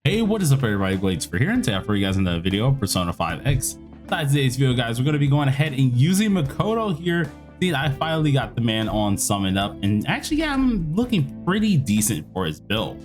Hey, what is up everybody, Blades for here, and today for you guys in the video Persona 5X. Besides today's video, guys, we're going to be going ahead and using Makoto here. See, I finally got the man on summoned up, and actually, yeah, I'm looking pretty decent for his build.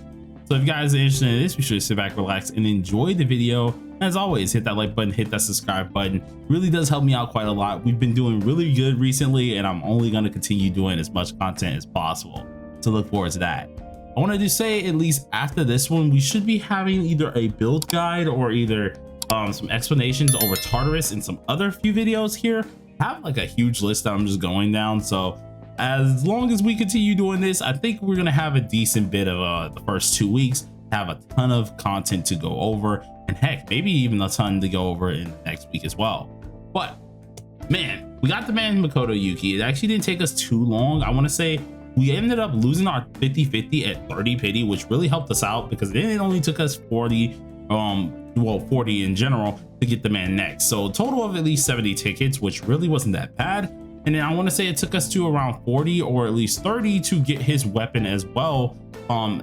So if you guys are interested in this, be sure to sit back, relax, and enjoy the video. As always, hit that like button, hit that subscribe button. Really does help me out quite a lot. We've been doing really good recently, and I'm only going to continue doing as much content as possible. So look forward to that. I wanted to say, at least after this one, we should be having either a build guide or either some explanations over Tartarus and some other few videos here. I have like a huge list that I'm just going down. So as long as we continue doing this, I think we're gonna have a decent bit of the first 2 weeks, have a ton of content to go over, and heck, maybe even a ton to go over in the next week as well. But man, we got the man Makoto Yuki. It actually didn't take us too long. I want to say we ended up losing our 50-50 at 30 pity, which really helped us out because then it only took us 40 in general to get the man next. So a total of at least 70 tickets, which really wasn't that bad. And then I want to say it took us to around 40 or at least 30 to get his weapon as well,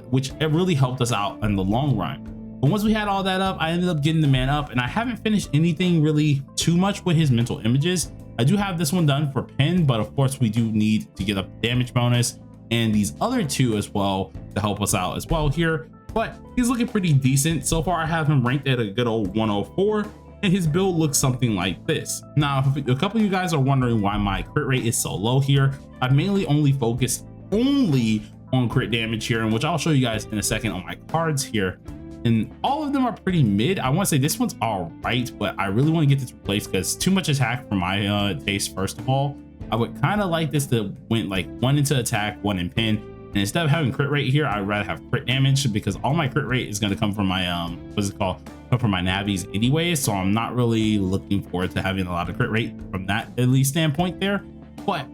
which it really helped us out in the long run. But once we had all that up, I ended up getting the man up, and I haven't finished anything really too much with his mental images. I do have this one done for pin, but of course we do need to get a damage bonus and these other two as well to help us out as well here. But he's looking pretty decent so far. I have him ranked at a good old 104, and his build looks something like this. Now, if a couple of you guys are wondering why my crit rate is so low here, I've mainly only focused on crit damage here, and which I'll show you guys in a second on my cards here. And all of them are pretty mid. I want to say this one's all right, but I really want to get this replaced because too much attack for my taste. First of all, I would kind of like this to went like one into attack, one in pin, and instead of having crit rate here, I'd rather have crit damage because all my crit rate is going to come from my come from my navies anyway. So I'm not really looking forward to having a lot of crit rate from that at least standpoint there. But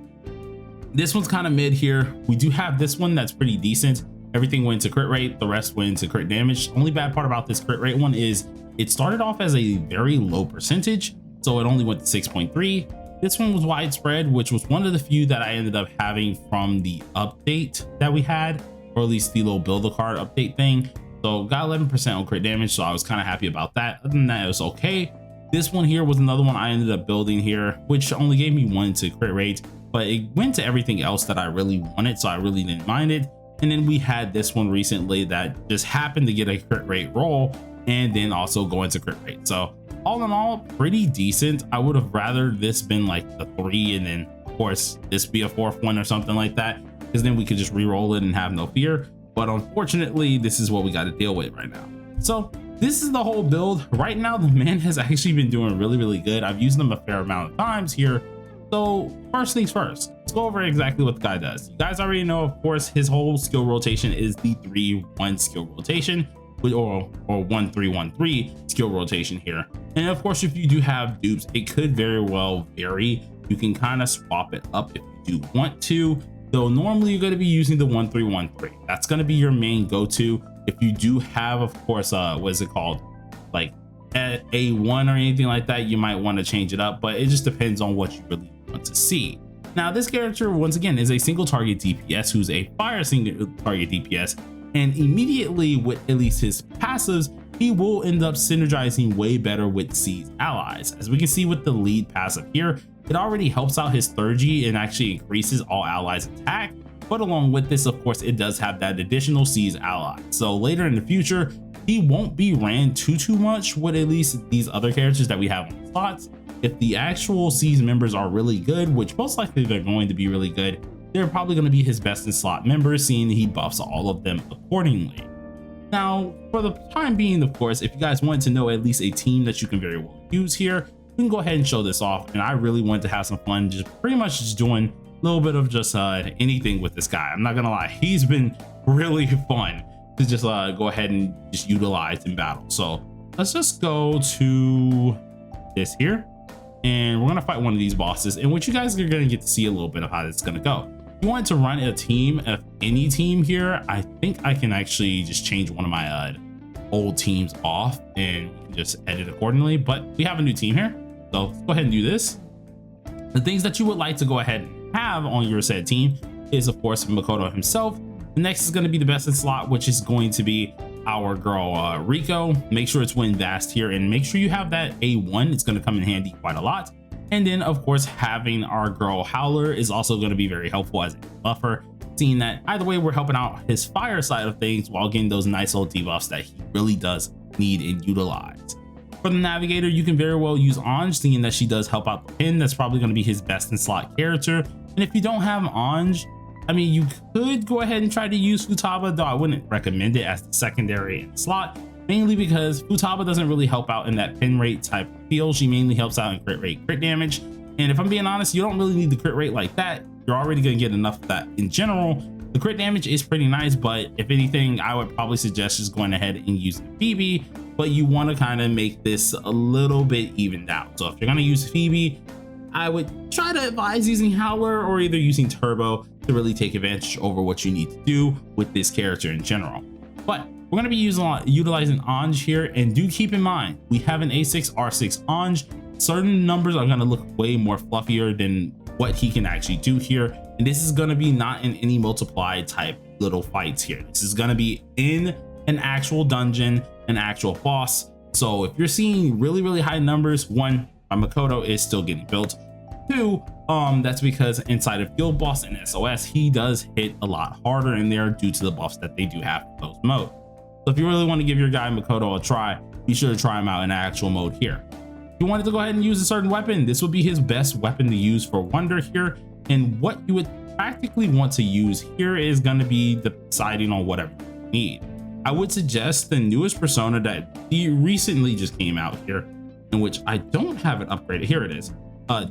this one's kind of mid here. We do have this one that's pretty decent. Everything went to crit rate, the rest went to crit damage. Only bad part about this crit rate one is it started off as a very low percentage, so it only went to 6.3. This one was widespread, which was one of the few that I ended up having from the update that we had, or at least the little build a card update thing. So got 11% on crit damage, so I was kind of happy about that. Other than that, it was okay. This one here was another one I ended up building here, which only gave me 1 to crit rate, but it went to everything else that I really wanted, so I really didn't mind it. And then we had this one recently that just happened to get a crit rate roll and then also go into crit rate. So all in all, pretty decent. I would have rather this been like the 3 and then of course this be a 4th one or something like that, because then we could just re-roll it and have no fear. But unfortunately, this is what we got to deal with right now. So this is the whole build. Right now, the man has actually been doing really good. I've used them a fair amount of times here. So first things first, let's go over exactly what the guy does. You guys already know, of course, his whole skill rotation is the 3-1 skill rotation, or 1-3-1-3 skill rotation here. And of course, if you do have dupes, it could very well vary. You can kind of swap it up if you do want to. Though normally you're going to be using the 1-3-1-3. That's going to be your main go-to. If you do have, of course, what is it called? Like A1 or anything like that, you might want to change it up, but it just depends on what you really want to see. Now, this character, once again, is a single target DPS who's a fire single target DPS, and immediately with at least his passives, he will end up synergizing way better with C's allies. As we can see with the lead passive here, it already helps out his 3G and actually increases all allies attack. But along with this, of course, it does have that additional C's ally. So later in the future, he won't be ran too much with at least these other characters that we have on the slots. If the actual C's members are really good, which most likely they're going to be really good, they're probably going to be his best in slot members, seeing he buffs all of them accordingly. Now, for the time being, of course, if you guys want to know at least a team that you can very well use here, we can go ahead and show this off. And I really want to have some fun, just pretty much just doing a little bit of just anything with this guy. I'm not gonna lie, he's been really fun to just go ahead and just utilize in battle. So let's just go to this here, and we're gonna fight one of these bosses, in which you guys are gonna get to see a little bit of how it's gonna go. If you want to run a team of any team here, I think I can actually just change one of my old teams off and we can just edit accordingly. But we have a new team here, so let's go ahead and do this. The things that you would like to go ahead and have on your said team is, of course, Makoto himself. The next is going to be the best in slot, which is going to be our girl Rico, make sure it's Wind Vast here, and make sure you have that A1. It's going to come in handy quite a lot. And then of course having our girl Howler is also going to be very helpful as a buffer, seeing that either way we're helping out his fire side of things while getting those nice old debuffs that he really does need and utilize. For the navigator, you can very well use Anj, seeing that she does help out the pin. That's probably going to be his best in slot character. And if you don't have Anj, I mean, you could go ahead and try to use Futaba, though I wouldn't recommend it as the secondary in slot, mainly because Futaba doesn't really help out in that pin rate type of feel. She mainly helps out in crit rate, crit damage. And if I'm being honest, you don't really need the crit rate like that. You're already going to get enough of that in general. The crit damage is pretty nice, but if anything, I would probably suggest just going ahead and using Phoebe, but you want to kind of make this a little bit evened out. So if you're going to use Phoebe, I would try to advise using Howler or either using Turbo to really take advantage over what you need to do with this character in general. But we're going to be utilizing Anj here, and do keep in mind, we have an A6, R6 Anj. Certain numbers are going to look way more fluffier than what he can actually do here. And this is going to be not in any multiply type little fights here. This is going to be in an actual dungeon, an actual boss. So if you're seeing really high numbers, one, my Makoto is still getting built. Two, that's because inside of Guild Boss and SOS, he does hit a lot harder in there due to the buffs that they do have for those modes. So if you really want to give your guy Makoto a try, be sure to try him out in actual mode here. If you wanted to go ahead and use a certain weapon, this would be his best weapon to use for Wonder here. And what you would practically want to use here is going to be deciding on whatever you need. I would suggest the newest persona that he recently just came out here, in which I don't have it upgraded. Here it is.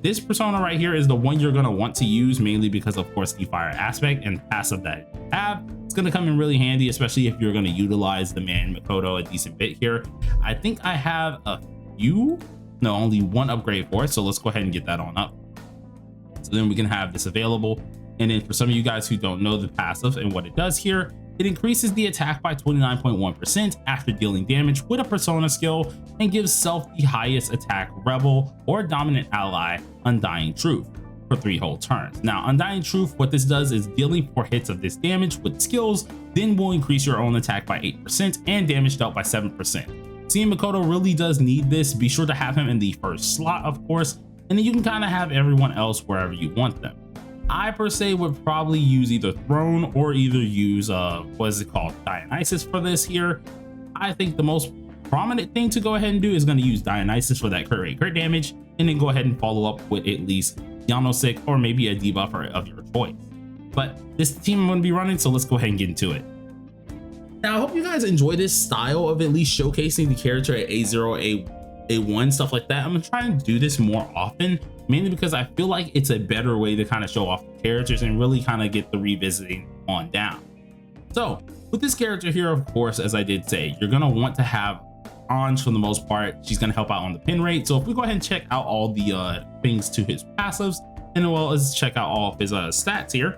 This persona right here is the one you're going to want to use, mainly because of course the fire aspect and passive that you have. It's going to come in really handy, especially if you're going to utilize the man Makoto a decent bit here. I think I have only one upgrade for it, so let's go ahead and get that on up. So then we can have this available. And then for some of you guys who don't know the passive and what it does here, it increases the attack by 29.1% after dealing damage with a persona skill and gives self the highest attack rebel or dominant ally Undying Truth for 3 whole turns. Now Undying Truth, what this does is dealing 4 hits of this damage with skills then will increase your own attack by 8% and damage dealt by 7%. Seeing Makoto really does need this, be sure to have him in the first slot of course, and then you can kind of have everyone else wherever you want them. I per se would probably use either Throne or either use what is it called, Dionysus for this here. I think the most prominent thing to go ahead and do is going to use Dionysus for that crit rate, crit damage, and then go ahead and follow up with at least Yanosik or maybe a debuffer of your choice. But this is the team I'm going to be running, so let's go ahead and get into it. Now I hope you guys enjoy this style of at least showcasing the character at A0, A1, stuff like that. I'm gonna try and do this more often, mainly because I feel like it's a better way to kind of show off the characters and really kind of get the revisiting on down. So with this character here, of course, as I did say, you're gonna want to have Anj for the most part. She's gonna help out on the pin rate. So if we go ahead and check out all the things to his passives, and well as check out all of his stats here,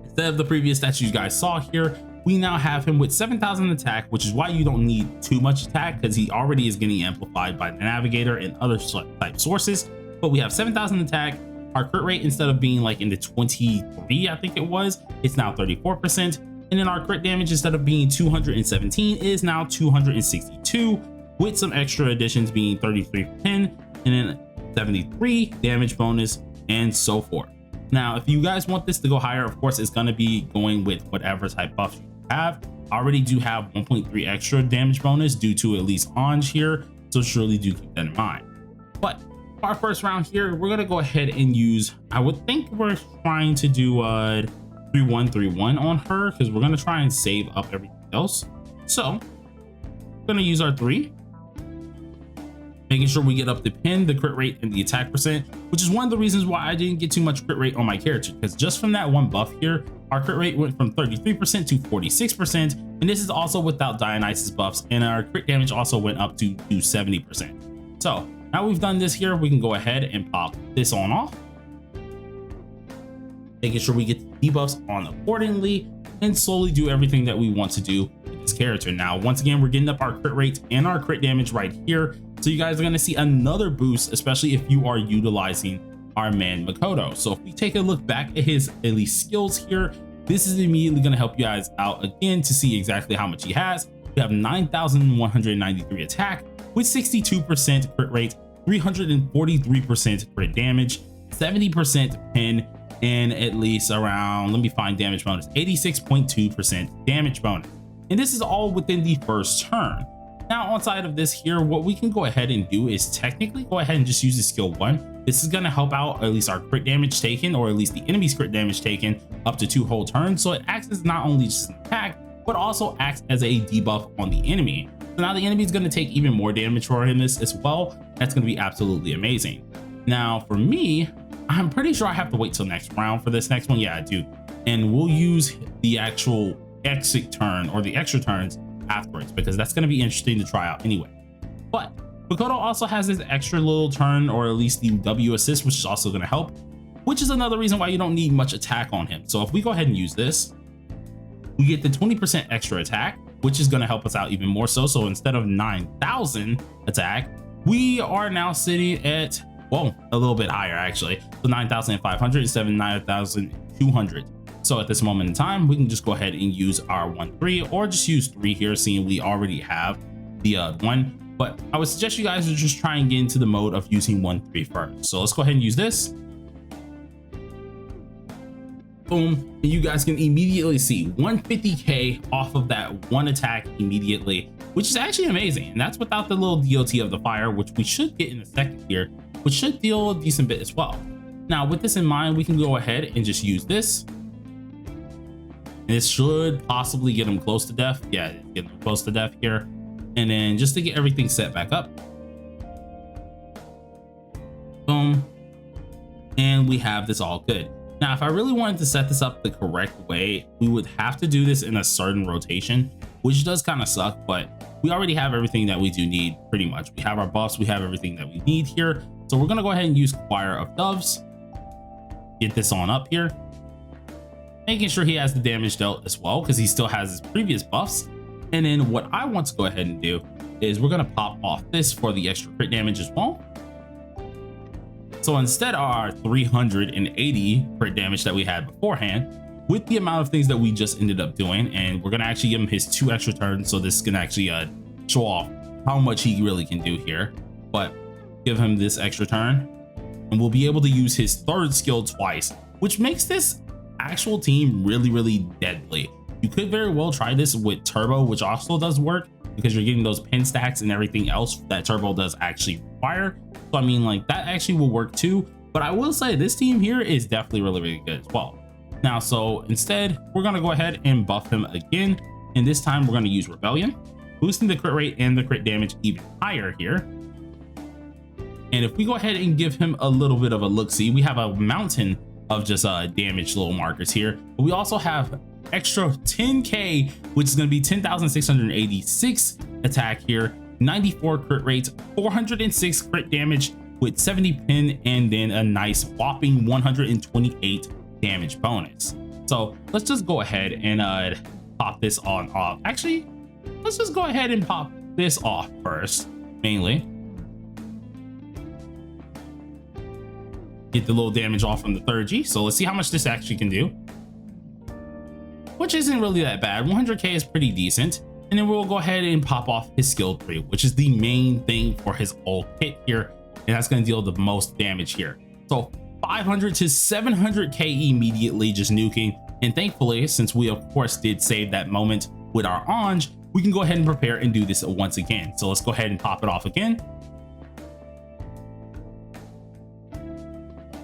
instead of the previous stats you guys saw here, we now have him with 7,000 attack, which is why you don't need too much attack because he already is getting amplified by the navigator and other type sources. But we have 7,000 attack. Our crit rate, instead of being like in the 23, I think it was, it's now 34%. And then our crit damage, instead of being 217, is now 262, with some extra additions being 33 for 10 and then 73 damage bonus and so forth. Now, if you guys want this to go higher, of course, it's going to be going with whatever type buff you have. I already do have 1.3 extra damage bonus due to at least Anj here, so surely do keep that in mind. But our first round here, we're going to go ahead and use, I would think we're trying to do 3-1-3-1 on her because we're going to try and save up everything else. So we're going to use our 3, making sure we get up the pin, the crit rate, and the attack percent, which is one of the reasons why I didn't get too much crit rate on my character, because just from that one buff here, our crit rate went from 33% to 46%, and this is also without Dionysus buffs, and our crit damage also went up to 70%. So now we've done this here, we can go ahead and pop this on off, making sure we get the debuffs on accordingly, and slowly do everything that we want to do with this character. Now, once again, we're getting up our crit rate and our crit damage right here. So you guys are going to see another boost, especially if you are utilizing our man Makoto. So if we take a look back at his at least skills here, this is immediately going to help you guys out again to see exactly how much he has. We have 9,193 attack with 62% crit rate, 343% crit damage, 70% pin, and at least around, let me find damage bonus, 86.2% damage bonus. And this is all within the first turn. Now, on side of this here, what we can go ahead and do is technically go ahead and just use the skill 1. This is going to help out at least our crit damage taken, or at least the enemy's crit damage taken, up to 2 whole turns. So it acts as not only just an attack, but also acts as a debuff on the enemy. So now the enemy is going to take even more damage for him this as well. That's going to be absolutely amazing. Now, for me, I'm pretty sure I have to wait till next round for this next one. Yeah, I do. And we'll use the actual exit turn or the extra turns afterwards, because that's going to be interesting to try out anyway. But Makoto also has this extra little turn, or at least the W assist, which is also going to help, which is another reason why you don't need much attack on him. So if we go ahead and use this, we get the 20% extra attack, which is going to help us out even more so. So instead of 9,000 attack, we are now sitting at, well, a little bit higher actually. So 9,500 instead of 9,200. So at this moment in time, we can just go ahead and use our 1-3, or just use 3 here, seeing we already have the 1. But I would suggest you guys to just try and get into the mode of using 1-3 first. So let's go ahead and use this. Boom. And you guys can immediately see 150k off of that one attack immediately, which is actually amazing. And that's without the little DOT of the fire, which we should get in a second here, which should deal a decent bit as well. Now, with this in mind, we can go ahead and just use this. This should possibly get him close to death. Yeah, get him close to death here. And then just to get everything set back up. Boom. And we have this all good. Now, if I really wanted to set this up the correct way, we would have to do this in a certain rotation, which does kind of suck, but we already have everything that we do need pretty much. We have our buffs, we have everything that we need here. So we're going to go ahead and use Choir of Doves. Get this on up here. Making sure he has the damage dealt as well, because he still has his previous buffs. And then what I want to go ahead and do is we're going to pop off this for the extra crit damage as well. So instead of our 380 crit damage that we had beforehand, with the amount of things that we just ended up doing, and we're going to actually give him his 2 extra turns, so this can actually show off how much he really can do here. But give him this extra turn, and we'll be able to use his 3rd skill twice, which makes this actual team really deadly. You could very well try this with Turbo, which also does work, because you're getting those pin stacks and everything else that Turbo does actually require. So I mean, like, that actually will work too. But I will say this team here is definitely really good as well. Now, so instead, we're going to go ahead and buff him again, and this time we're going to use Rebellion, boosting the crit rate and the crit damage even higher here. And if we go ahead and give him a little bit of a look-see, we have a mountain of just damage little markers here. But we also have extra 10k, which is going to be 10,686 attack here, 94 crit rate, 406 crit damage with 70 pin, and then a nice whopping 128 damage bonus. So let's just go ahead and pop this on off. Actually, let's just go ahead and pop this off first, mainly. Get the little damage off from the 3rd G. So let's see how much this actually can do, which isn't really that bad. 100k is pretty decent. And then we'll go ahead and pop off his skill 3, which is the main thing for his whole kit here, and that's going to deal the most damage here. So 500 to 700k immediately just nuking. And thankfully, since we of course did save that moment with our Anj, we can go ahead and prepare and do this once again. So let's go ahead and pop it off again,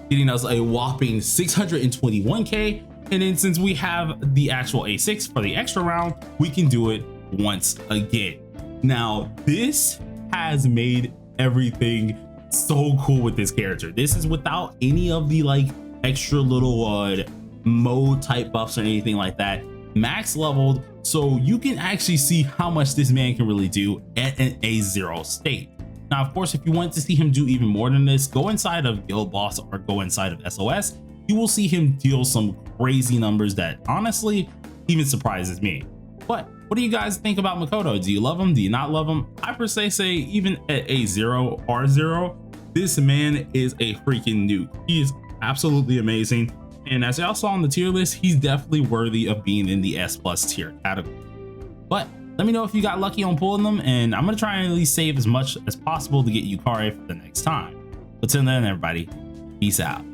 getting us a whopping 621k. And then since we have the actual A6 for the extra round, we can do it once again. Now, this has made everything so cool with this character. This is without any of the like extra little mode type buffs or anything like that. Max leveled, so you can actually see how much this man can really do at an A0 state. Now, of course, if you want to see him do even more than this, go inside of Guild Boss or go inside of SOS. You will see him deal some crazy numbers that honestly even surprises me. But what do you guys think about Makoto? Do you love him? Do you not love him? I per se say even at A0 R0, this man is a freaking nuke. He is absolutely amazing. And as y'all saw on the tier list, he's definitely worthy of being in the S+ tier category. But Let me know if you got lucky on pulling them, and I'm gonna try and at least save as much as possible to get Yukari for the next time. But till then, everybody, peace out.